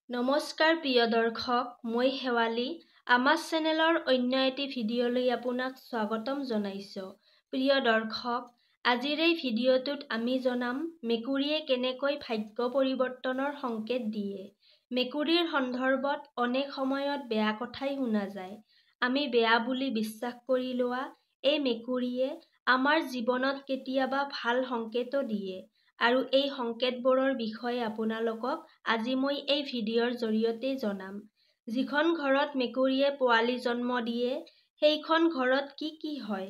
নমস্কাৰ প্ৰিয় দৰ্শক, মই শেৱালী। আমাৰ চেনেলৰ অন্য এটি ভিডিঅ'লৈ আপোনাক স্বাগতম জনাইছোঁ। প্ৰিয় দৰ্শক, আজিৰ এই ভিডিঅ'টোত আমি জনাম মেকুৰীয়ে কেনেকৈ ভাগ্য পৰিৱৰ্তনৰ সংকেত দিয়ে। মেকুৰীৰ সন্দৰ্ভত অনেক সময়ত বেয়া কথাই শুনা যায়। আমি বেয়া বুলি বিশ্বাস কৰি লোৱা এই মেকুৰীয়ে আমাৰ জীৱনত কেতিয়াবা ভাল সংকেতো দিয়ে। আৰু এই সংকেতবোৰৰ বিষয়ে আপোনালোকক আজি মই এই ভিডিঅ'ৰ জৰিয়তে জনাম। যিখন ঘৰত মেকুৰীয়ে পোৱালি জন্ম দিয়ে, সেইখন ঘৰত কি কি হয়?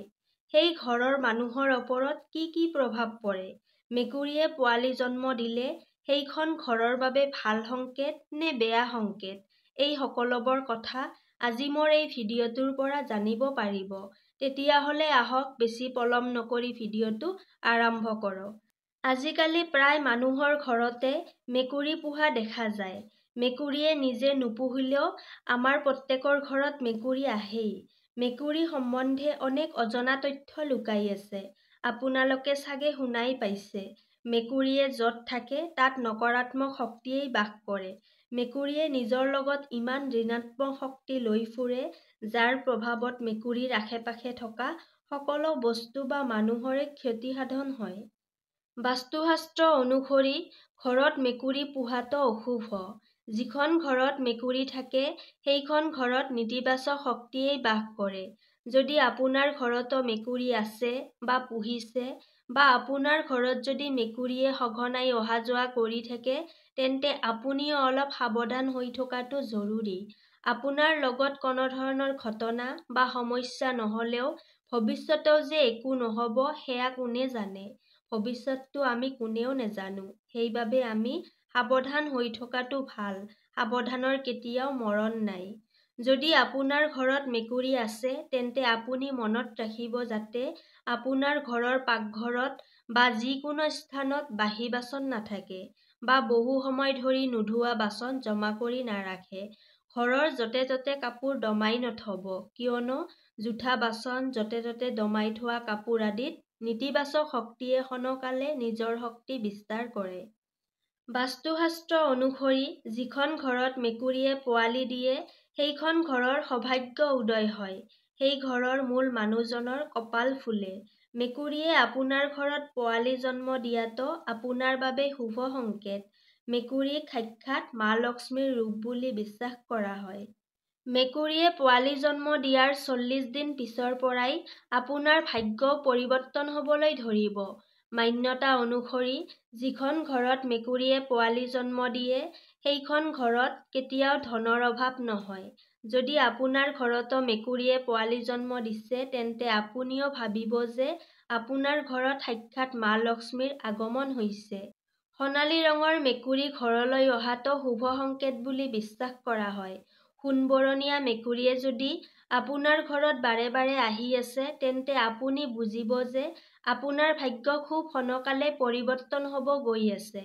সেই ঘৰৰ মানুহৰ ওপৰত কি কি প্ৰভাৱ পৰে? মেকুৰীয়ে পোৱালি জন্ম দিলে সেইখন ঘৰৰ বাবে ভাল সংকেত নে বেয়া সংকেত? এই সকলোবোৰ কথা আজি মোৰ এই ভিডিঅ'টোৰ পৰা জানিব পাৰিব। তেতিয়াহ'লে আহক বেছি পলম নকৰি ভিডিঅ'টো আৰম্ভ কৰোঁ। আজিকালি প্ৰায় মানুহৰ ঘৰতে মেকুৰী পোহা দেখা যায়। মেকুৰীয়ে নিজে নুপুহিলেও আমাৰ প্ৰত্যেকৰ ঘৰত মেকুৰী আহেই। মেকুৰী সম্বন্ধে অনেক অজনা তথ্য লুকাই আছে। আপোনালোকে চাগে শুনাই পাইছে, মেকুৰীয়ে য'ত থাকে তাত নকাৰাত্মক শক্তিয়েই বাস কৰে। মেকুৰীয়ে নিজৰ লগত ইমান ঋণাত্মক শক্তি লৈ ফুৰে, যাৰ প্ৰভাৱত মেকুৰীৰ আশে-পাশে থকা সকলো বস্তু বা মানুহৰে ক্ষতিসাধন হয়। বাস্তুশাস্ত্ৰ অনুসৰি ঘৰত মেকুৰী পোহাটো অশুভ। যিখন ঘৰত মেকুৰী থাকে সেইখন ঘৰত নেতিবাচক শক্তিয়েই বাস কৰে। যদি আপোনাৰ ঘৰতো মেকুৰী আছে বা পুহিছে বা আপোনাৰ ঘৰত যদি মেকুৰীয়ে সঘনাই অহা-যোৱা কৰি থাকে, তেন্তে আপুনিও অলপ সাৱধান হৈ থকাটো জৰুৰী। আপোনাৰ লগত কোনো ধৰণৰ ঘটনা বা সমস্যা নহ'লেও ভৱিষ্যতেও যে একো নহ'ব সেয়া কোনে জানে? ভৱিষ্যতটো আমি কোনেও নেজানো। সেইবাবে আমি সাৱধান হৈ থকাটো ভাল। সাৱধানৰ কেতিয়াও মৰণ নাই। যদি আপোনাৰ ঘৰত মেকুৰী আছে, তেন্তে আপুনি মনত ৰাখিব যাতে আপোনাৰ ঘৰৰ পাকঘৰত বা যিকোনো স্থানত বাহি বাচন নাথাকে বা বহু সময় ধৰি নোধোৱা বাচন জমা কৰি নাৰাখে। ঘৰৰ য'তে-ত'তে কাপোৰ দমাই নথব, কিয়নো জোঠা বাচন, য'তে-ত'তে দমাই থোৱা কাপোৰ আদিত নেতিবাচক শক্তিয়ে ক্ষণকালে নিজৰ শক্তি বিস্তাৰ কৰে। বাস্তুশাস্ত্ৰ অনুসৰি যিখন ঘৰত মেকুৰীয়ে পোৱালি দিয়ে, সেইখন ঘৰৰ সৌভাগ্য উদয় হয়। সেই ঘৰৰ মূল মানুহজনৰ কপাল ফুলে। মেকুৰীয়ে আপোনাৰ ঘৰত পোৱালি জন্ম দিয়াটো আপোনাৰ বাবে শুভ সংকেত। মেকুৰীক সাক্ষাৎ মা লক্ষ্মীৰ ৰূপ বুলি বিশ্বাস কৰা হয়। মেকুৰীয়ে পোৱালি জন্ম দিয়াৰ 40 দিন পিছৰ পৰাই আপোনাৰ ভাগ্যও পৰিৱৰ্তন হ'বলৈ ধৰিব। মান্যতা অনুসৰি যিখন ঘৰত মেকুৰীয়ে পোৱালি জন্ম দিয়ে, সেইখন ঘৰত কেতিয়াও ধনৰ অভাৱ নহয়। যদি আপোনাৰ ঘৰতো মেকুৰীয়ে পোৱালি জন্ম দিছে, তেন্তে আপুনিও ভাবিব যে আপোনাৰ ঘৰত সাক্ষাৎ মা লক্ষ্মীৰ আগমন হৈছে। সোণালী ৰঙৰ মেকুৰী ঘৰলৈ অহাটো শুভ সংকেত বুলি বিশ্বাস কৰা হয়। সোণবৰণীয়া মেকুৰীয়ে যদি আপোনাৰ ঘৰত বাৰে বাৰে আহি আছে, তেন্তে আপুনি বুজিব যে আপোনাৰ ভাগ্য খুব সোনকালে পৰিৱৰ্তন হ'ব গৈ আছে।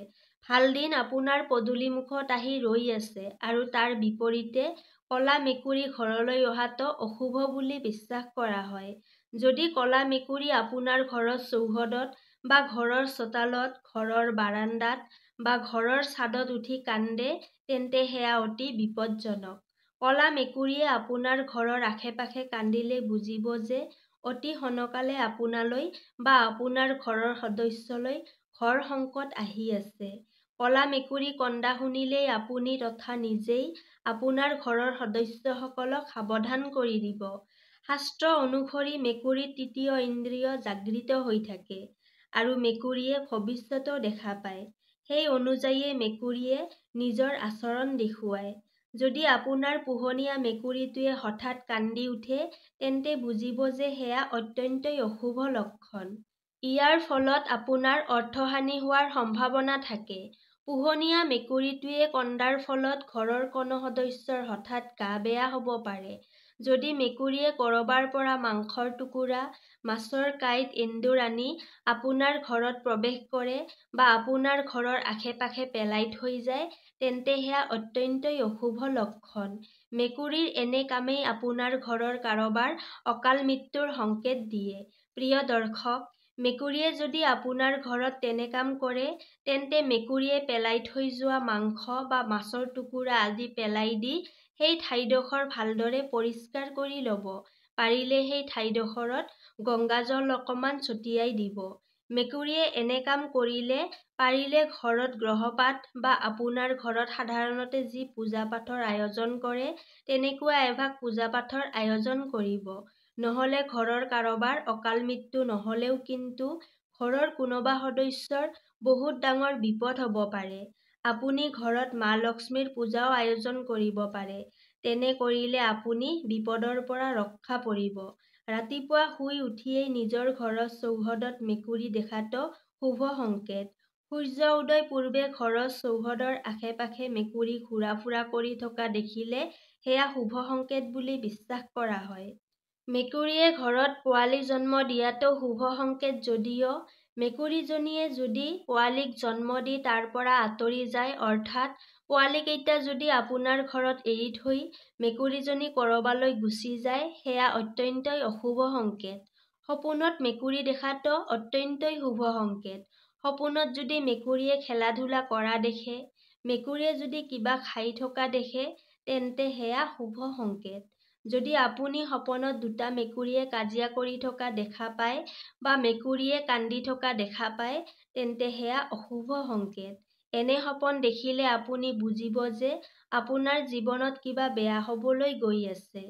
ভাল দিন আপোনাৰ পদূলিমুখত আহি ৰৈ আছে আৰু তাৰ বিপৰীতে ক'লা মেকুৰী ঘৰলৈ অহাটো অশুভ বুলি বিশ্বাস কৰা হয়। যদি ক'লা মেকুৰী আপোনাৰ ঘৰৰ চৌহদত বা ঘৰৰ চোতালত, ঘৰৰ বাৰান্দাত বা ঘৰৰ ছাদত উঠি কান্দে, তেন্তে সেয়া অতি বিপদজনক। ক'লা মেকুৰীয়ে আপোনাৰ ঘৰৰ আশে-পাশে কান্দিলে বুজিব যে অতি সোনকালে আপোনালৈ বা আপোনাৰ ঘৰৰ সদস্যলৈ ঘৰ সংকট আহি আছে। ক'লা মেকুৰী কন্দা শুনিলেই আপুনি তথা নিজেই আপোনাৰ ঘৰৰ সদস্যসকলক সাৱধান কৰি দিব। শাস্ত্ৰ অনুসৰি মেকুৰীৰ তৃতীয় ইন্দ্ৰিয় জাগৃত হৈ থাকে আৰু মেকুৰীয়ে ভৱিষ্যতো দেখা পায়। সেই অনুযায়ী মেকুৰীয়ে নিজৰ আচৰণ দেখুৱায়। যদি আপোনাৰ পোহনীয়া মেকুৰীটোৱে হঠাৎ কান্দি উঠে, তেন্তে বুজিব যে সেয়া অত্যন্তই অশুভ লক্ষণ। ইয়াৰ ফলত আপোনাৰ অৰ্থহানি হোৱাৰ সম্ভাৱনা থাকে। পোহনীয়া মেকুৰীটোৱে কন্দাৰ ফলত ঘৰৰ কোনো সদস্যৰ হঠাৎ গা বেয়া হ'ব পাৰে। যদি মেকুৰীয়ে ক'ৰবাৰ পৰা মাংসৰ টুকুৰা, মাছৰ কাঁইট, এন্দুৰ আনি আপোনাৰ ঘৰত প্ৰৱেশ কৰে বা আপোনাৰ ঘৰৰ আশে-পাশে পেলাই থৈ যায়, তেন্তে সেয়া অত্যন্তই অশুভ লক্ষণ। মেকুৰীৰ এনে কামেই আপোনাৰ ঘৰৰ কাৰোবাৰ অকাল মৃত্যুৰ সংকেত দিয়ে। প্ৰিয় দৰ্শক, মেকুৰীয়ে যদি আপোনাৰ ঘৰত তেনে কাম কৰে, তেন্তে মেকুৰীয়ে পেলাই থৈ যোৱা মাংস বা মাছৰ টুকুৰা আদি পেলাই দি সেই ঠাইডোখৰ ভালদৰে পৰিষ্কাৰ কৰি ল'ব। পাৰিলে সেই ঠাইডোখৰত গংগাজল অকণমান ছটিয়াই দিব। মেকুৰীয়ে এনে কাম কৰিলে পাৰিলে ঘৰত গ্ৰহপাঠ বা আপোনাৰ ঘৰত সাধাৰণতে যি পূজা পাঠৰ আয়োজন কৰে তেনেকুৱা এভাগ পূজা পাঠৰ আয়োজন কৰিব। নহ'লে ঘৰৰ কাৰোবাৰ অকাল মৃত্যু নহ'লেও কিন্তু ঘৰৰ কোনোবা সদস্যৰ বহুত ডাঙৰ বিপদ হ'ব পাৰে। আপুনি ঘৰত মা লক্ষ্মীৰ পূজাও আয়োজন কৰিব পাৰে। তেনে কৰিলে আপুনি বিপদৰ পৰা ৰক্ষা পৰিব। ৰাতিপুৱা শুই উঠিয়েই নিজৰ ঘৰৰ চৌহদত মেকুৰী দেখাটো শুভ সংকেত। সূৰ্য উদয় পূৰ্বে ঘৰৰ চৌহদৰ আশে-পাশে মেকুৰী ঘূৰা-ফুৰা কৰি থকা দেখিলে সেয়া শুভ সংকেত বুলি বিশ্বাস কৰা হয়। মেকুৰীয়ে ঘৰত পোৱালি জন্ম দিয়াটো শুভ সংকেত যদিও মেকুৰীজনীয়ে যদি পোৱালিক জন্ম দি তাৰ পৰা আঁতৰি যায়, অৰ্থাৎ পোৱালিকেইটা যদি আপোনাৰ ঘৰত এৰি থৈ মেকুৰীজনী ক'ৰবালৈ গুচি যায়, সেয়া অত্যন্তই অশুভ সংকেত। সপোনত মেকুৰী দেখাটো অত্যন্তই শুভ সংকেত। সপোনত যদি মেকুৰীয়ে খেলা-ধূলা কৰা দেখে, মেকুৰীয়ে যদি কিবা খাই থকা দেখে, তেন্তে সেয়া শুভ সংকেত। যদি আপুনি সপোনত দুটা মেকুৰীয়ে কাজিয়া কৰি থকা দেখা পায় বা মেকুৰীয়ে কান্দি থকা দেখা পায়, তেন্তে সেয়া অশুভ সংকেত। এনে সপোন দেখিলে আপুনি বুজিব যে আপোনাৰ জীৱনত কিবা বেয়া হ'বলৈ গৈ আছে।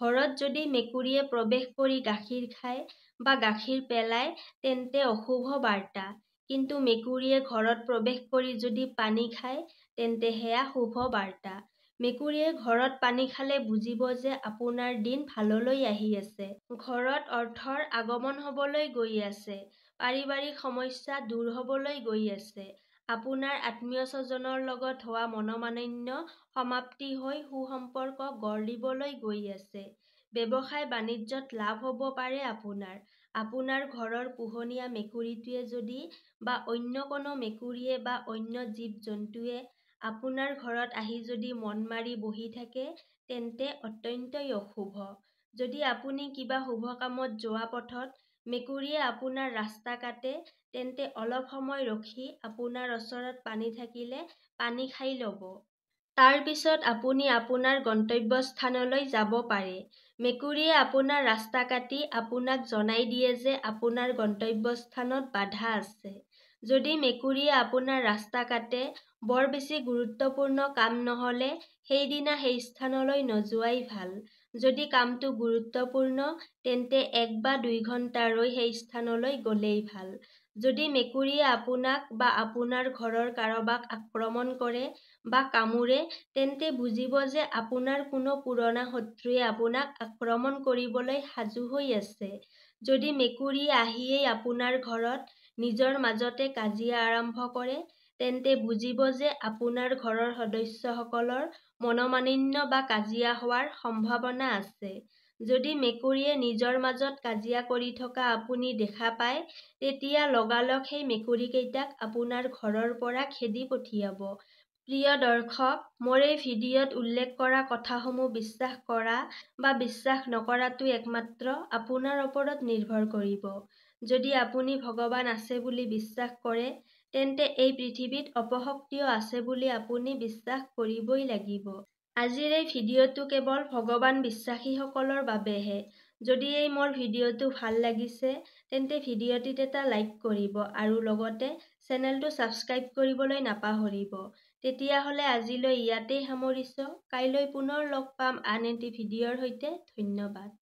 ঘৰত যদি মেকুৰীয়ে প্ৰৱেশ কৰি গাখীৰ খায় বা গাখীৰ পেলায়, তেন্তে অশুভ বাৰ্তা। কিন্তু মেকুৰীয়ে ঘৰত প্ৰৱেশ কৰি যদি পানী খায়, তেন্তে সেয়া শুভ বাৰ্তা। মেকুৰীয়ে ঘৰত পানী খালে বুজিব যে আপোনাৰ দিন ভাললৈ আহি আছে। ঘৰত অৰ্থৰ আগমন হ'বলৈ গৈ আছে। পাৰিবাৰিক সমস্যা দূৰ হ'বলৈ গৈ আছে। আপোনাৰ আত্মীয়-স্বজনৰ লগত হোৱা মনোমালিন্য সমাপ্তি হৈ সু-সম্পৰ্ক গঢ় দিবলৈ গৈ আছে। ব্যৱসায়-বাণিজ্যত লাভ হ'ব পাৰে আপোনাৰ। আপোনাৰ ঘৰৰ পোহনীয়া মেকুৰীটোৱে যদি বা অন্য কোনো মেকুৰীয়ে বা অন্য জীৱ-জন্তুৱে আপোনাৰ ঘৰত আহি যদি মন মাৰি বহি থাকে, তেন্তে অত্যন্তই অশুভ। যদি আপুনি কিবা শুভ কামত যোৱা পথত মেকুৰীয়ে আপোনাৰ ৰাস্তা কাটে, তেন্তে অলপ সময় ৰখি আপোনাৰ ওচৰত পানী থাকিলে পানী খাই ল'ব। তাৰ পিছত আপুনি আপোনাৰ গন্তব্যস্থানলৈ যাব পাৰে। মেকুৰীয়ে আপোনাৰ ৰাস্তা কাটি আপোনাক জনাই দিয়ে যে আপোনাৰ গন্তব্যস্থানত বাধা আছে। যদি মেকুৰীয়ে আপোনাৰ ৰাস্তা কাটে, বৰ বেছি গুৰুত্বপূৰ্ণ কাম নহ'লে সেইদিনা সেই স্থানলৈ নোযোৱাই ভাল। যদি কামটো গুৰুত্বপূৰ্ণ, তেন্তে 1 বা 2 ঘণ্টা ৰৈ সেই স্থানলৈ গ'লেই ভাল। যদি মেকুৰীয়ে আপোনাক বা আপোনাৰ ঘৰৰ কাৰোবাক আক্ৰমণ কৰে বা কামোৰে, তেন্তে বুজিব যে আপোনাৰ কোনো পুৰণা শত্ৰুৱে আপোনাক আক্ৰমণ কৰিবলৈ সাজু হৈ আছে। যদি মেকুৰীয়ে আহিয়েই আপোনাৰ ঘৰত নিজৰ মাজতে কাজিয়া আৰম্ভ কৰে, তেন্তে বুজিব যে আপোনাৰ ঘৰৰ সদস্যসকলৰ মনোমালিন্য বা কাজিয়া হোৱাৰ সম্ভাৱনা আছে। যদি মেকুৰীয়ে নিজৰ মাজত কাজিয়া কৰি থকা আপুনি দেখা পায়, তেতিয়া লগালগ সেই মেকুৰীকেইটাক আপোনাৰ ঘৰৰ পৰা খেদি পঠিয়াব। প্ৰিয় দৰ্শক, মোৰ এই ভিডিঅ'ত উল্লেখ কৰা কথাসমূহ বিশ্বাস কৰা বা বিশ্বাস নকৰাটো একমাত্ৰ আপোনাৰ ওপৰত নিৰ্ভৰ কৰিব। যদি আপুনি ভগৱান আছে বুলি বিশ্বাস কৰে, তেন্তে এই পৃথিৱীত অপশক্তিও আছে বুলি আপুনি বিশ্বাস কৰিবই লাগিব। আজিৰ এই ভিডিঅ'টো কেৱল ভগৱান বিশ্বাসীসকলৰ বাবেহে। যদি এই মোৰ ভিডিঅ'টো ভাল লাগিছে, তেন্তে ভিডিঅ'টিত এটা লাইক কৰিব আৰু লগতে চেনেলটো ছাবস্ক্ৰাইব কৰিবলৈ নাপাহৰিব। তেতিয়াহ'লে আজিলৈ ইয়াতেই সামৰিছোঁ। কাইলৈ পুনৰ লগ পাম আন এটি ভিডিঅ'ৰ সৈতে। ধন্যবাদ।